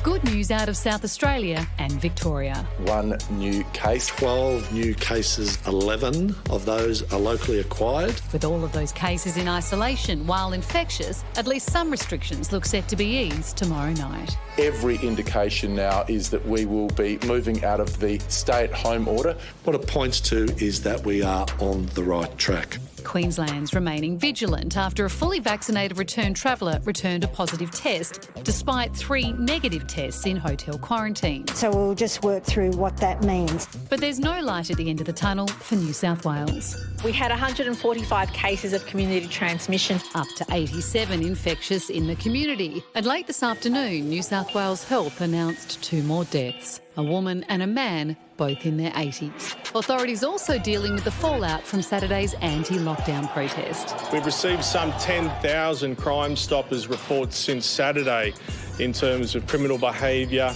Good news out of South Australia and Victoria. 1 new case, 12 new cases, 11 of those are locally acquired. With all of those cases in isolation, while infectious, at least some restrictions look set to be eased tomorrow night. Every indication now is that we will be moving out of the stay-at-home order. What it points to is that we are on the right track. Queensland's remaining vigilant after a fully vaccinated return traveller returned a positive test, despite 3 negative tests in hotel quarantine. So we'll just work through what that means. But there's no light at the end of the tunnel for New South Wales. We had 145 cases of community transmission. Up to 87 infectious in the community. And late this afternoon, New South Wales Health announced 2 more deaths, a woman and a man, both in their 80s. Authorities also dealing with the fallout from Saturday's anti-lockdown protest. We've received some 10,000 Crime Stoppers reports since Saturday in terms of criminal behaviour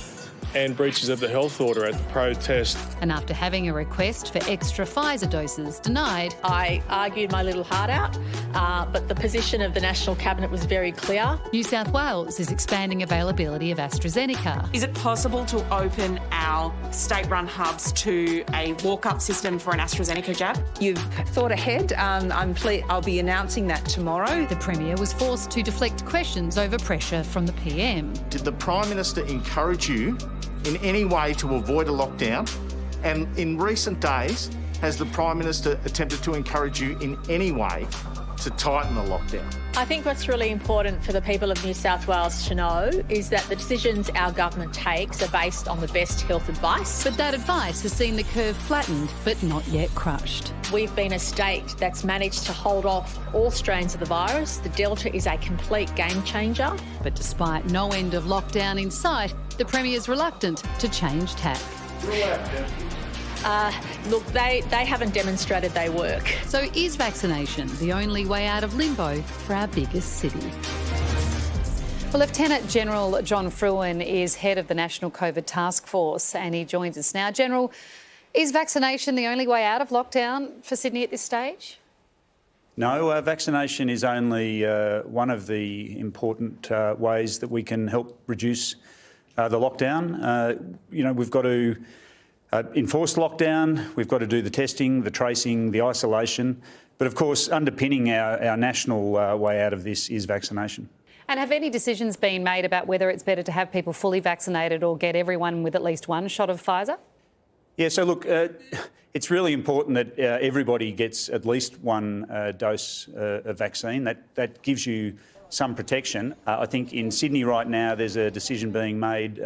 and breaches of the health order at the protest. And after having a request for extra Pfizer doses denied, I argued my little heart out, but the position of the National Cabinet was very clear. New South Wales is expanding availability of AstraZeneca. Is it possible to open our state-run hubs to a walk-up system for an AstraZeneca jab? You've thought ahead. I'll be announcing that tomorrow. The Premier was forced to deflect questions over pressure from the PM. Did the Prime Minister encourage you in any way to avoid a lockdown? And in recent days, has the Prime Minister attempted to encourage you in any way to tighten the lockdown? I think what's really important for the people of New South Wales to know is that the decisions our government takes are based on the best health advice. But that advice has seen the curve flattened, but not yet crushed. We've been a state that's managed to hold off all strains of the virus. The Delta is a complete game changer. But despite no end of lockdown in sight, the Premier's reluctant to change tack. Look, they haven't demonstrated they work. So is vaccination the only way out of limbo for our biggest city? Well, Lieutenant General John Fruin is head of the National COVID Task Force and he joins us now. General, is vaccination the only way out of lockdown for Sydney at this stage? No, vaccination is only one of the important ways that we can help reduce the lockdown. We've got to enforce lockdown, we've got to do the testing, the tracing, the isolation. But of course, underpinning our national way out of this is vaccination. And have any decisions been made about whether it's better to have people fully vaccinated or get everyone with at least 1 shot of Pfizer? Yeah, so look, it's really important that everybody gets at least 1 dose of vaccine. That gives you some protection. I think in Sydney right now there's a decision being made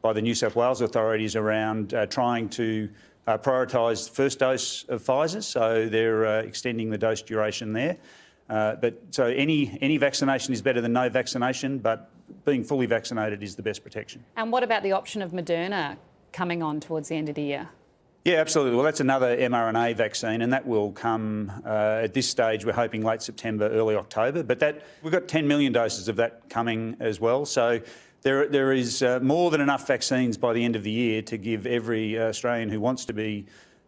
by the New South Wales authorities around trying to prioritise first dose of Pfizer, so they're extending the dose duration there. So any vaccination is better than no vaccination, but being fully vaccinated is the best protection. And what about the option of Moderna coming on towards the end of the year? Yeah, absolutely. Well, that's another mRNA vaccine, and that will come at this stage. We're hoping late September, early October. But we've got 10 million doses of that coming as well. So there is more than enough vaccines by the end of the year to give every Australian who wants to be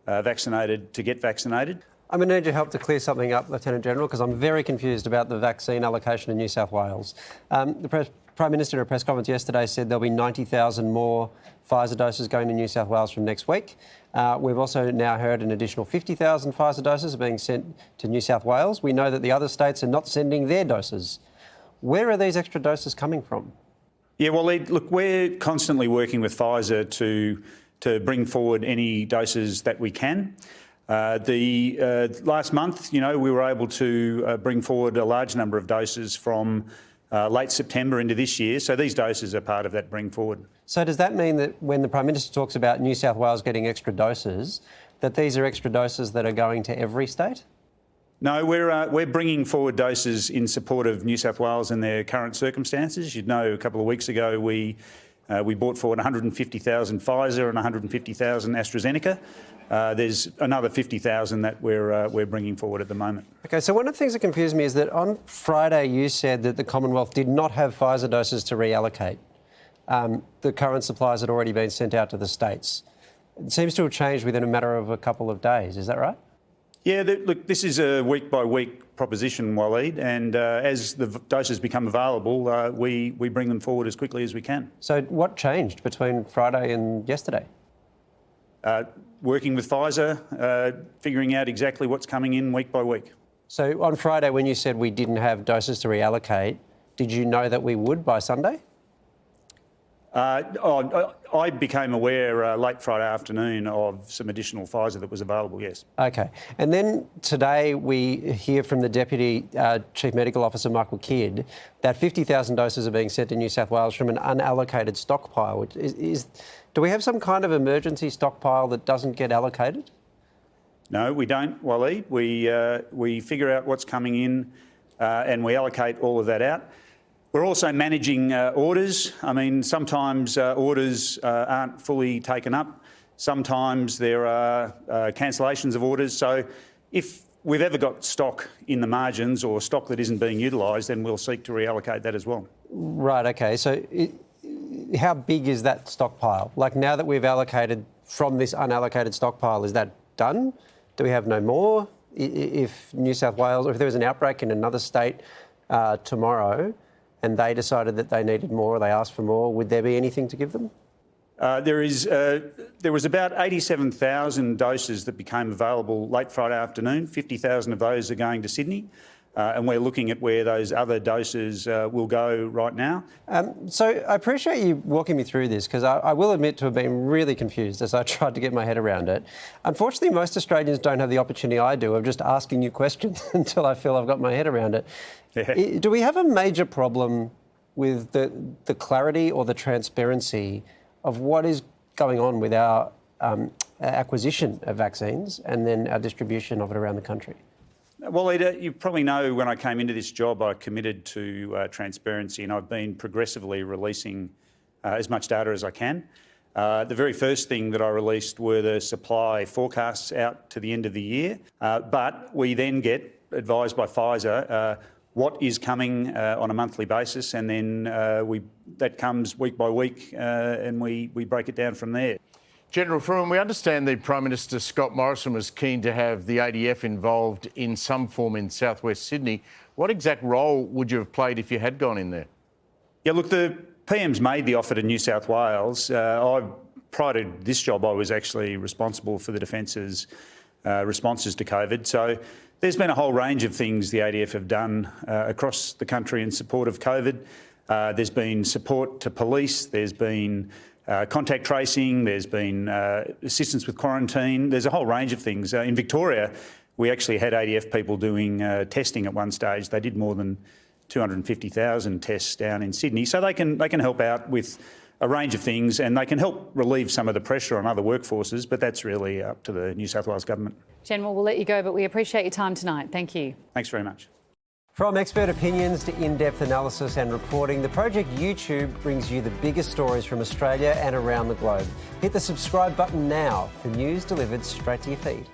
vaccinated to get vaccinated. I'm going to need your help to clear something up, Lieutenant General, because I'm very confused about the vaccine allocation in New South Wales. The Prime Minister at a press conference yesterday said there'll be 90,000 more Pfizer doses going to New South Wales from next week. We've also now heard an additional 50,000 Pfizer doses are being sent to New South Wales. We know that the other states are not sending their doses. Where are these extra doses coming from? Yeah, well, look, we're constantly working with Pfizer to bring forward any doses that we can. Last month, we were able to bring forward a large number of doses from late September into this year. So these doses are part of that bring forward. So does that mean that when the Prime Minister talks about New South Wales getting extra doses, that these are extra doses that are going to every state? No, we're bringing forward doses in support of New South Wales and their current circumstances. You'd know a couple of weeks ago we brought forward 150,000 Pfizer and 150,000 AstraZeneca. There's another 50,000 that we're bringing forward at the moment. OK, so one of the things that confused me is that on Friday you said that the Commonwealth did not have Pfizer doses to reallocate. The current supplies had already been sent out to the states. It seems to have changed within a matter of a couple of days. Is that right? Yeah, look, this is a week-by-week proposition, Waleed, and as the doses become available, we bring them forward as quickly as we can. So what changed between Friday and yesterday? Working with Pfizer, figuring out exactly what's coming in week by week. So on Friday, when you said we didn't have doses to reallocate, did you know that we would by Sunday? I became aware late Friday afternoon of some additional Pfizer that was available, yes. OK. And then today we hear from the Deputy Chief Medical Officer, Michael Kidd, that 50,000 doses are being sent to New South Wales from an unallocated stockpile. Do we have some kind of emergency stockpile that doesn't get allocated? No, we don't, Waleed. We figure out what's coming in and we allocate all of that out. We're also managing orders. I mean, sometimes orders aren't fully taken up. Sometimes there are cancellations of orders. So if we've ever got stock in the margins or stock that isn't being utilised, then we'll seek to reallocate that as well. Right, OK. So how big is that stockpile? Like now that we've allocated from this unallocated stockpile, is that done? Do we have no more? If New South Wales, or if there was an outbreak in another state tomorrow, and they decided that they needed more or they asked for more, would there be anything to give them? There was about 87,000 doses that became available late Friday afternoon. 50,000 of those are going to Sydney. And we're looking at where those other doses will go right now. So I appreciate you walking me through this, because I will admit to have been really confused as I tried to get my head around it. Unfortunately, most Australians don't have the opportunity I do of just asking you questions until I feel I've got my head around it. Yeah. Do we have a major problem with the clarity or the transparency of what is going on with our acquisition of vaccines and then our distribution of it around the country? Well, Ida, you probably know when I came into this job, I committed to transparency, and I've been progressively releasing as much data as I can. The very first thing that I released were the supply forecasts out to the end of the year, but we then get advised by Pfizer what is coming on a monthly basis, and then that comes week by week, and we break it down from there. General Fruin, we understand the Prime Minister Scott Morrison was keen to have the ADF involved in some form in southwest Sydney. What exact role would you have played if you had gone in there? Yeah, look, the PM's made the offer to New South Wales. Prior to this job, I was actually responsible for the Defence's responses to COVID. So there's been a whole range of things the ADF have done across the country in support of COVID. There's been support to police. There's been contact tracing, there's been assistance with quarantine, there's a whole range of things. In Victoria, we actually had ADF people doing testing at one stage. They did more than 250,000 tests down in Sydney. So they can help out with a range of things, and they can help relieve some of the pressure on other workforces, but that's really up to the New South Wales Government. General, we'll let you go, but we appreciate your time tonight. Thank you. Thanks very much. From expert opinions to in-depth analysis and reporting, the Project YouTube brings you the biggest stories from Australia and around the globe. Hit the subscribe button now for news delivered straight to your feed.